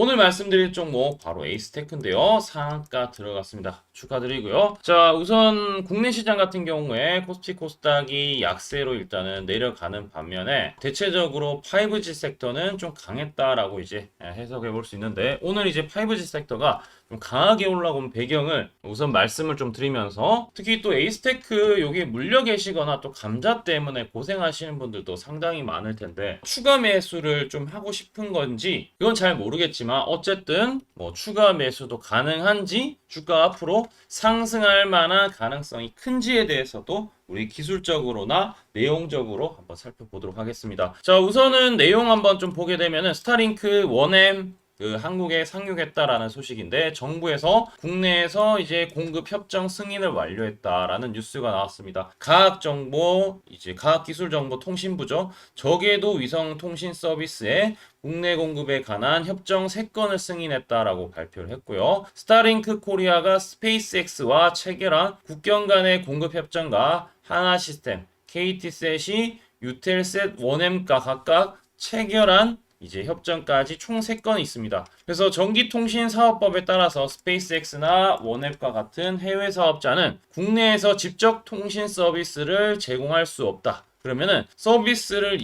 오늘 말씀드릴 종목 바로 에이스테크인데요. 상한가 들어갔습니다. 축하드리고요. 자, 우선 국내 시장 같은 경우에 코스피 코스닥이 약세로 일단은 내려가는 반면에 대체적으로 5G 섹터는 좀 강했다라고 이제 해석해 볼 수 있는데, 오늘 이제 5G 섹터가 좀 강하게 올라온 배경을 우선 말씀을 좀 드리면서, 특히 또 에이스테크 여기 물려 계시거나 또 감자 때문에 고생하시는 분들도 상당히 많을 텐데, 추가 매수를 좀 하고 싶은 건지 이건 잘 모르겠지만 어쨌든 뭐 추가 매수도 가능한지, 주가 앞으로 상승할 만한 가능성이 큰지에 대해서도 우리 기술적으로나 내용적으로 한번 살펴보도록 하겠습니다. 자, 우선은 내용 한번 좀 보게 되면은 스타링크 1M 한국에 상륙했다라는 소식인데, 정부에서 국내에서 이제 공급 협정 승인을 완료했다라는 뉴스가 나왔습니다. 과학기술정보통신부죠. 저궤도 위성 통신 서비스에 국내 공급에 관한 협정 3건을 승인했다라고 발표를 했고요. 스타링크 코리아가 스페이스X와 체결한 국경 간의 공급 협정과 하나시스템, KT셋이 유텔셋 1M과 각각 체결한 이제 협정까지 총 3건이 있습니다. 그래서 전기통신사업법에 따라서 스페이스X나 원앱과 같은 해외 사업자는 국내에서 직접 통신 서비스를 제공할 수 없다. 그러면은 서비스를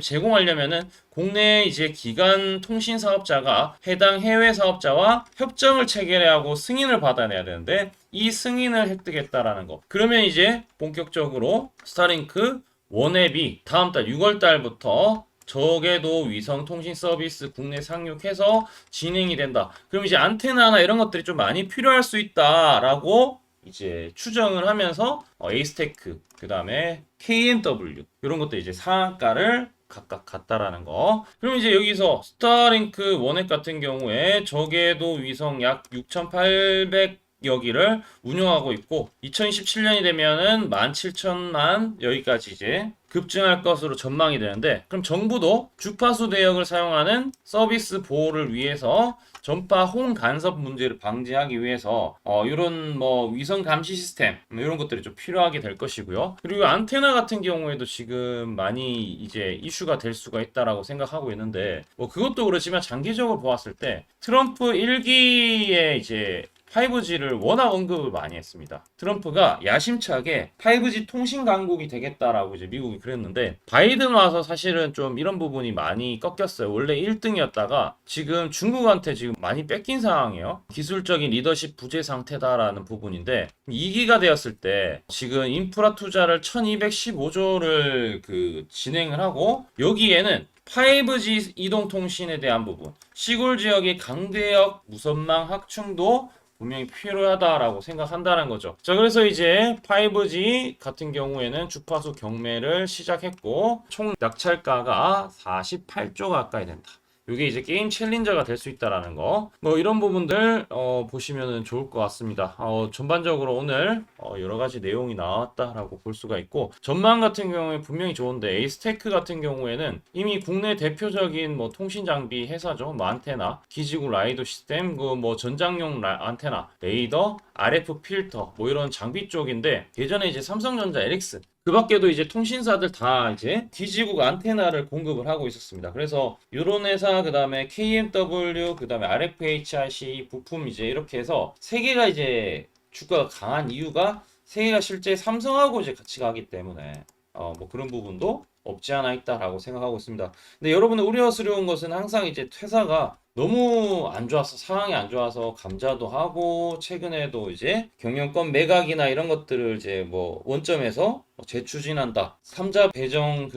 제공하려면은 국내 이제 기간 통신 사업자가 해당 해외 사업자와 협정을 체결해야 하고 승인을 받아내야 되는데, 이 승인을 획득했다라는 거. 그러면 이제 본격적으로 스타링크 원앱이 다음 달 6월 달부터 저궤도 위성 통신 서비스 국내 상륙해서 진행이 된다. 그럼 이제 안테나나 이런 것들이 좀 많이 필요할 수 있다라고 이제 추정을 하면서 에이스테크, 그 다음에 KMW 이런 것들 이제 상한가를 각각 갔다라는 거. 그럼 이제 여기서 스타링크 원액 같은 경우에 저궤도 위성 약 6,800 여기를 운영하고 있고, 2027년이 되면은 17,000만 여기까지 이제 급증할 것으로 전망이 되는데, 그럼 정부도 주파수 대역을 사용하는 서비스 보호를 위해서 전파 홍 간섭 문제를 방지하기 위해서 이런 뭐 위성 감시 시스템 이런 것들이 좀 필요하게 될 것이고요. 그리고 안테나 같은 경우에도 지금 많이 이제 이슈가 될 수가 있다라고 생각하고 있는데, 뭐 그것도 그렇지만 장기적으로 보았을 때 트럼프 1기에 이제 5G를 워낙 언급을 많이 했습니다. 트럼프가 야심차게 5G 통신 강국이 되겠다라고 이제 미국이 그랬는데, 바이든 와서 사실은 좀 이런 부분이 많이 꺾였어요. 원래 1등이었다가 지금 중국한테 지금 많이 뺏긴 상황이에요. 기술적인 리더십 부재 상태다라는 부분인데, 2기가 되었을 때 지금 인프라 투자를 1215조를 진행을 하고, 여기에는 5G 이동통신에 대한 부분, 시골 지역의 강대역 무선망 확충도 분명히 필요하다라고 생각한다는 거죠. 자, 그래서 이제 5G 같은 경우에는 주파수 경매를 시작했고, 총 낙찰가가 48조 가까이 된다. 이게 이제 게임 챌린저가 될 수 있다라는 거. 뭐 이런 부분들 보시면 좋을 것 같습니다. 전반적으로 오늘 여러 가지 내용이 나왔다라고 볼 수가 있고, 전망 같은 경우에 분명히 좋은데, 에이스테크 같은 경우에는 이미 국내 대표적인 뭐 통신 장비 회사죠. 뭐 안테나, 기지국 라이더 시스템, 그 뭐 전장용 안테나, 레이더, RF 필터, 뭐 이런 장비 쪽인데, 예전에 이제 삼성전자, LX 그 밖에도 이제 통신사들 다 이제 기지국 안테나를 공급을 하고 있었습니다. 그래서 이런 회사, 그 다음에 KMW, 그 다음에 RFHIC 부품 이제 이렇게 해서 세 개가 이제 주가가 강한 이유가, 세 개가 실제 삼성하고 이제 같이 가기 때문에 뭐 그런 부분도 없지 않아 있다라고 생각하고 있습니다. 근데 여러분들 우려스러운 것은 항상 이제 퇴사가 너무 안 좋아서, 상황이 안 좋아서 감자도 하고, 최근에도 이제 경영권 매각이나 이런 것들을 이제 뭐 원점에서 재추진한다. 3자 배정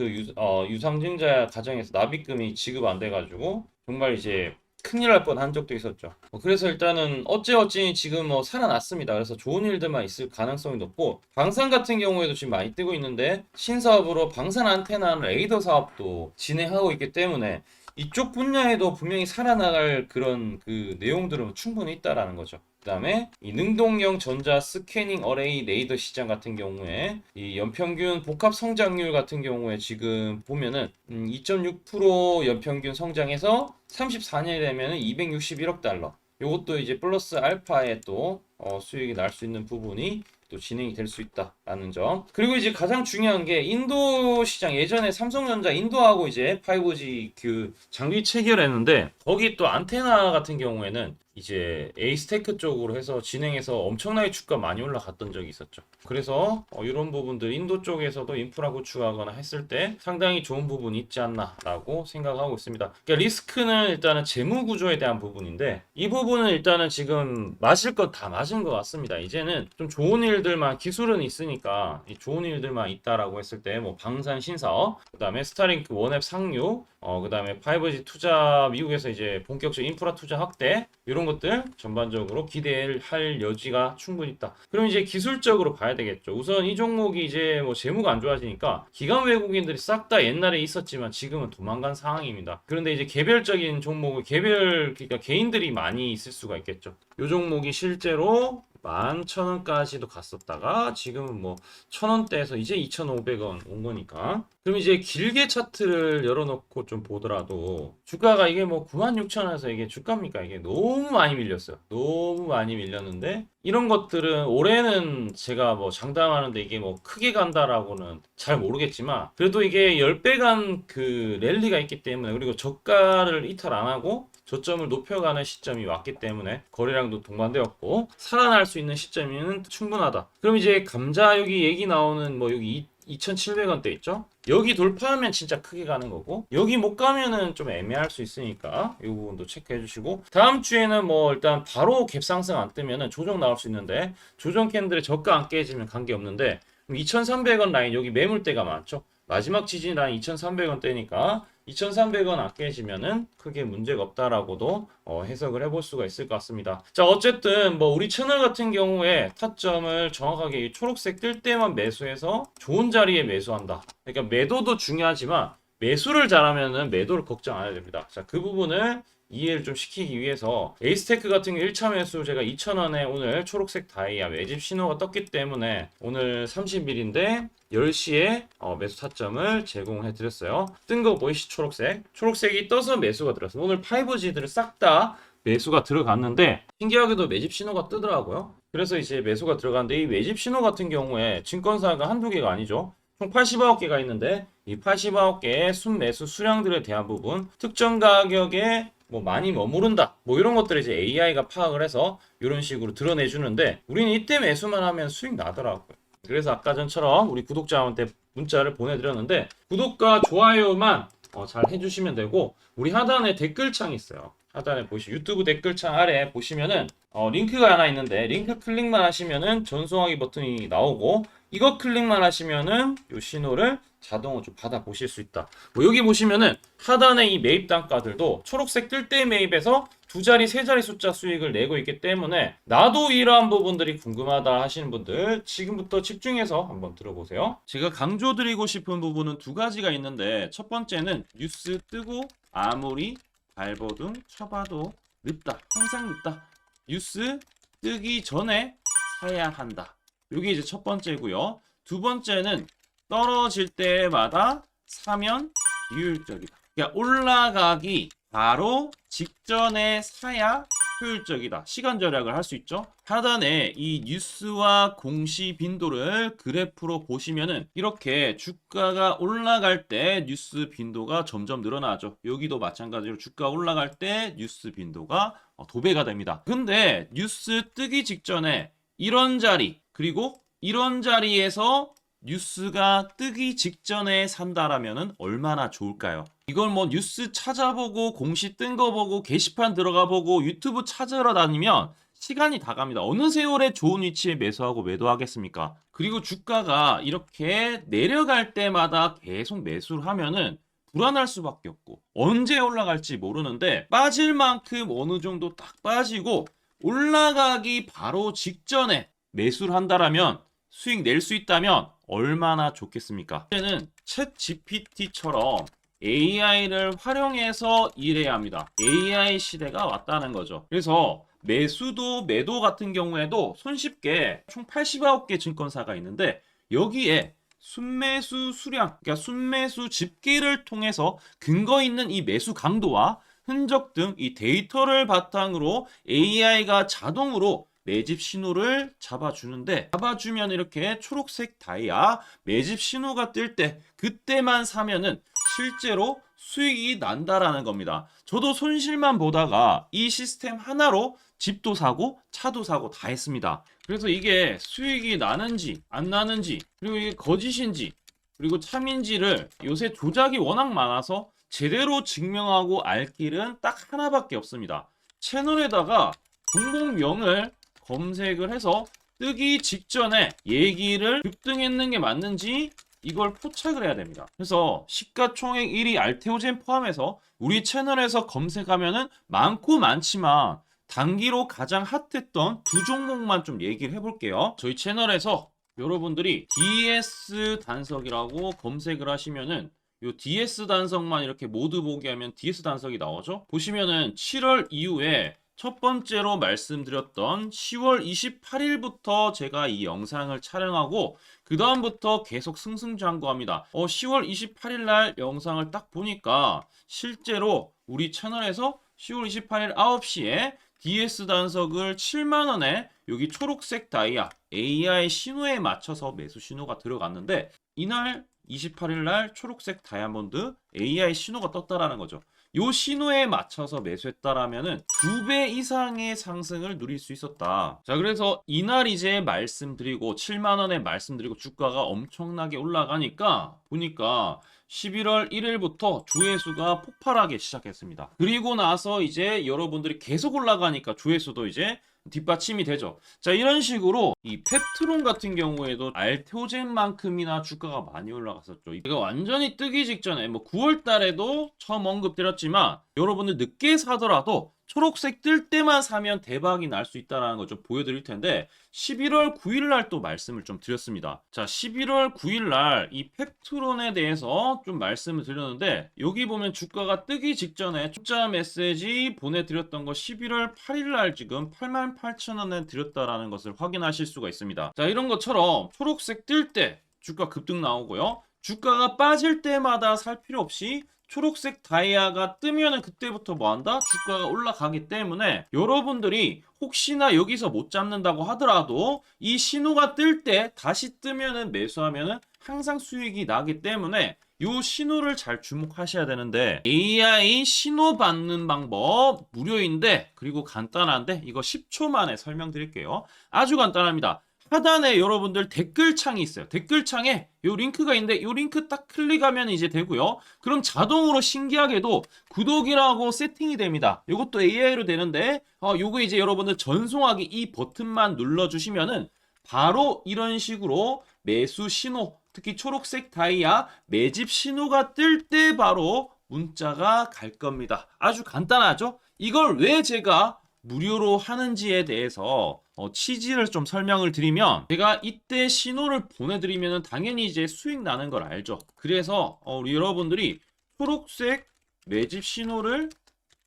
유상증자 과정에서 납입금이 지급 안 돼가지고 정말 이제 큰일 날 뻔한 적도 있었죠. 그래서 일단은 어찌어찌 지금 뭐 살아났습니다. 그래서 좋은 일들만 있을 가능성이 높고, 방산 같은 경우에도 지금 많이 뜨고 있는데, 신사업으로 방산 안테나 레이더 사업도 진행하고 있기 때문에 이쪽 분야에도 분명히 살아나갈 그런 내용들은 충분히 있다라는 거죠. 그 다음에 이 능동형 전자 스캐닝 어레이 레이더 시장 같은 경우에 이 연평균 복합 성장률 같은 경우에 지금 보면은 2.6% 연평균 성장해서 34년이 되면은 261억 달러. 요것도 이제 플러스 알파에 또 수익이 날 수 있는 부분이 또 진행이 될 수 있다라는 점. 그리고 이제 가장 중요한 게 인도 시장, 예전에 삼성전자 인도하고 이제 5G 그 장비 체결했는데 거기 또 안테나 같은 경우에는 이제 에이스테크 쪽으로 해서 진행해서 엄청나게 주가 많이 올라갔던 적이 있었죠. 그래서 이런 부분들 인도 쪽에서도 인프라 구축하거나 했을 때 상당히 좋은 부분이 있지 않나라고 생각하고 있습니다. 그러니까 리스크는 일단은 재무 구조에 대한 부분인데 이 부분은 일단은 지금 맞을 것 다 맞은 것 같습니다. 이제는 좀 좋은 일들만 기술은 있으니까 이 좋은 일들만 있다라고 했을 때 뭐 방산 신사업, 그다음에 스타링크 원앱 상류, 그다음에 5G 투자 미국에서 이제 본격적 인프라 투자 확대 이런 것들 전반적으로 기대할 여지가 충분히 있다. 그럼 이제 기술적으로 봐야 되겠죠. 우선 이 종목이 이제 뭐 재무가 안 좋아지니까 기관 외국인들이 싹 다 옛날에 있었지만 지금은 도망간 상황입니다. 그런데 이제 개별적인 종목을 그러니까 개인들이 많이 있을 수가 있겠죠. 이 종목이 실제로 11,000원까지도 갔었다가 지금은 뭐 1,000원대에서 이제 2,500원 온 거니까. 그럼 이제 길게 차트를 열어놓고 좀 보더라도 주가가 이게 뭐 96,000원에서 이게 주가입니까? 이게 너무 많이 밀렸어요. 너무 많이 밀렸는데 이런 것들은 올해는 제가 뭐 장담하는데 이게 뭐 크게 간다라고는 잘 모르겠지만 그래도 이게 10배 간 그 랠리가 있기 때문에 그리고 저가를 이탈 안 하고 저점을 높여가는 시점이 왔기 때문에 거래량도 동반되었고 살아날 수 있는 시점은 충분하다. 그럼 이제 감자 여기 얘기 나오는 뭐 여기 2,700원대 있죠? 여기 돌파하면 진짜 크게 가는 거고 여기 못 가면은 좀 애매할 수 있으니까 이 부분도 체크해 주시고 다음 주에는 뭐 일단 바로 갭상승 안 뜨면은 조정 나올 수 있는데 조정 캔들의 저가 안 깨지면 관계 없는데 2,300원 라인 여기 매물대가 많죠? 마지막 지지 라인 2,300원대니까 2,300원 안 깨지면은 크게 문제가 없다라고도 해석을 해볼 수가 있을 것 같습니다. 자, 어쨌든 뭐 우리 채널 같은 경우에 타점을 정확하게 이 초록색 뜰 때만 매수해서 좋은 자리에 매수한다. 그러니까 매도도 중요하지만 매수를 잘하면은 매도를 걱정 안 해야 됩니다. 자, 그 부분을 이해를 좀 시키기 위해서 에이스테크 같은 경우 1차 매수 제가 2,000원에 오늘 초록색 다이아 매집 신호가 떴기 때문에 오늘 30일인데 10시에 매수 타점을 제공해 드렸어요. 뜬 거 보이시 초록색. 초록색이 떠서 매수가 들었어요. 오늘 5G들을 싹 다 매수가 들어갔는데 신기하게도 매집 신호가 뜨더라고요. 그래서 이제 매수가 들어갔는데 이 매집 신호 같은 경우에 증권사가 한두 개가 아니죠. 총 89개가 있는데 이 89개의 순매수 수량들에 대한 부분 특정 가격에 뭐 많이 머무른다 뭐 이런 것들을 이제 AI가 파악을 해서 이런 식으로 드러내 주는데 우리는 이때 매수만 하면 수익 나더라고요. 그래서 아까 전처럼 우리 구독자한테 문자를 보내드렸는데 구독과 좋아요만 잘 해주시면 되고 우리 하단에 댓글창 있어요. 하단에 유튜브 댓글창 아래 보시면은 링크가 하나 있는데 링크 클릭만 하시면은 전송하기 버튼이 나오고 이거 클릭만 하시면은 이 신호를 자동으로 좀 받아 보실 수 있다. 뭐 여기 보시면은 하단에 이 매입 단가들도 초록색 뜰 때 매입에서 두 자리, 세 자리 숫자 수익을 내고 있기 때문에 나도 이러한 부분들이 궁금하다 하시는 분들 지금부터 집중해서 한번 들어보세요. 제가 강조드리고 싶은 부분은 두 가지가 있는데 첫 번째는 뉴스 뜨고 아무리 발버둥 쳐봐도 늦다. 항상 늦다. 뉴스 뜨기 전에 사야 한다. 이게 이제 첫 번째고요. 두 번째는 떨어질 때마다 사면 비효율적이다. 그러니까 올라가기 바로 직전에 사야 효율적이다. 시간 절약을 할 수 있죠. 하단에 이 뉴스와 공시 빈도를 그래프로 보시면은 이렇게 주가가 올라갈 때 뉴스 빈도가 점점 늘어나죠. 여기도 마찬가지로 주가 올라갈 때 뉴스 빈도가 도배가 됩니다. 근데 뉴스 뜨기 직전에 이런 자리 그리고 이런 자리에서 뉴스가 뜨기 직전에 산다라면은 얼마나 좋을까요? 이걸 뭐 뉴스 찾아보고 공시 뜬 거 보고 게시판 들어가 보고 유튜브 찾으러 다니면 시간이 다 갑니다. 어느 세월에 좋은 위치에 매수하고 매도하겠습니까? 그리고 주가가 이렇게 내려갈 때마다 계속 매수를 하면은 불안할 수밖에 없고 언제 올라갈지 모르는데 빠질 만큼 어느 정도 딱 빠지고 올라가기 바로 직전에 매수를 한다라면 수익 낼 수 있다면 얼마나 좋겠습니까? 이제는 챗 GPT처럼 AI를 활용해서 일해야 합니다. AI 시대가 왔다는 거죠. 그래서 매수도 매도 같은 경우에도 손쉽게 총 89개 증권사가 있는데 여기에 순매수 수량, 그러니까 순매수 집계를 통해서 근거 있는 이 매수 강도와 흔적 등 이 데이터를 바탕으로 AI가 자동으로 매집 신호를 잡아주는데, 잡아주면 이렇게 초록색 다이아 매집 신호가 뜰 때 그때만 사면은 실제로 수익이 난다라는 겁니다. 저도 손실만 보다가 이 시스템 하나로 집도 사고 차도 사고 다 했습니다. 그래서 이게 수익이 나는지 안 나는지, 그리고 이게 거짓인지 그리고 참인지를 요새 조작이 워낙 많아서 제대로 증명하고 알 길은 딱 하나밖에 없습니다. 채널에다가 종목명을 검색을 해서 뜨기 직전에 얘기를 급등했는 게 맞는지 이걸 포착을 해야 됩니다. 그래서 시가총액 1위 알테오젠 포함해서 우리 채널에서 검색하면은 많고 많지만 단기로 가장 핫했던 두 종목만 좀 얘기를 해볼게요. 저희 채널에서 여러분들이 DS 단석이라고 검색을 하시면은 요 DS 단석만 이렇게 모두 보기 하면 DS 단석이 나오죠. 보시면은 7월 이후에 첫 번째로 말씀드렸던 10월 28일부터 제가 이 영상을 촬영하고 그 다음부터 계속 승승장구합니다. 10월 28일 날 영상을 딱 보니까 실제로 우리 채널에서 10월 28일 9시에 DS 단석을 7만원에 여기 초록색 다이아 AI 신호에 맞춰서 매수 신호가 들어갔는데, 이날 28일 날 초록색 다이아몬드 AI 신호가 떴다라는 거죠. 요 신호에 맞춰서 매수했다라면은 2배 이상의 상승을 누릴 수 있었다. 자, 그래서 이날 이제 말씀드리고 7만원에 말씀드리고 주가가 엄청나게 올라가니까 보니까 11월 1일부터 조회수가 폭발하기 시작했습니다. 그리고 나서 이제 여러분들이 계속 올라가니까 조회수도 이제 뒷받침이 되죠. 자, 이런 식으로 이 펩트론 같은 경우에도 알테오젠만큼이나 주가가 많이 올라갔었죠. 이거 완전히 뜨기 직전에 9월 달에도 처음 언급드렸지만 여러분들 늦게 사더라도 초록색 뜰 때만 사면 대박이 날 수 있다는 걸 좀 보여드릴 텐데, 11월 9일 날 또 말씀을 좀 드렸습니다. 자, 11월 9일 날 이 펩트론에 대해서 좀 말씀을 드렸는데, 여기 보면 주가가 뜨기 직전에 투자 메시지 보내드렸던 거 11월 8일 날 지금 88,000원에 드렸다라는 것을 확인하실 수가 있습니다. 자, 이런 것처럼 초록색 뜰 때 주가 급등 나오고요. 주가가 빠질 때마다 살 필요 없이 초록색 다이아가 뜨면은 그때부터 뭐한다? 주가가 올라가기 때문에 여러분들이 혹시나 여기서 못 잡는다고 하더라도 이 신호가 뜰 때 다시 뜨면은 매수하면은 항상 수익이 나기 때문에 요 신호를 잘 주목하셔야 되는데, AI 신호 받는 방법 무료인데 그리고 간단한데 이거 10초 만에 설명드릴게요. 아주 간단합니다. 하단에 여러분들 댓글창이 있어요. 댓글창에 요 링크가 있는데 요 링크 딱 클릭하면 이제 되고요. 그럼 자동으로 신기하게도 구독이라고 세팅이 됩니다. 요것도 AI로 되는데 요거 이제 여러분들 전송하기 이 버튼만 눌러주시면은 바로 이런 식으로 매수 신호, 특히 초록색 다이아 매집 신호가 뜰 때 바로 문자가 갈 겁니다. 아주 간단하죠? 이걸 왜 제가 무료로 하는지에 대해서 취지를 좀 설명을 드리면, 제가 이때 신호를 보내드리면 당연히 이제 수익 나는 걸 알죠. 그래서 우리 여러분들이 초록색 매집 신호를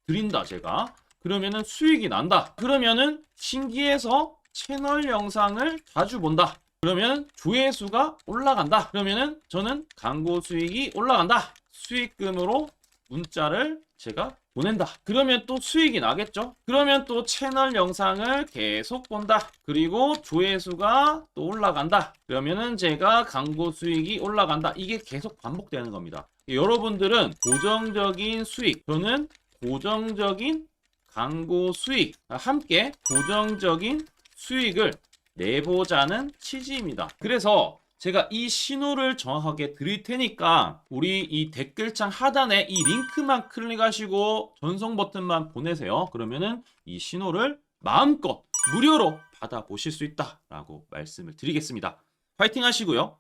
드린다 제가, 그러면은 수익이 난다. 그러면은 신기해서 채널 영상을 자주 본다. 그러면 조회수가 올라간다. 그러면은 저는 광고 수익이 올라간다. 수익금으로 문자를 제가 보낸다. 그러면 또 수익이 나겠죠? 그러면 또 채널 영상을 계속 본다. 그리고 조회수가 또 올라간다. 그러면은 제가 광고 수익이 올라간다. 이게 계속 반복되는 겁니다. 여러분들은 고정적인 수익, 저는 고정적인 광고 수익, 함께 고정적인 수익을 내보자는 취지입니다. 그래서 제가 이 신호를 정확하게 드릴 테니까 우리 이 댓글창 하단에 이 링크만 클릭하시고 전송 버튼만 보내세요. 그러면은 이 신호를 마음껏 무료로 받아보실 수 있다라고 말씀을 드리겠습니다. 파이팅 하시고요.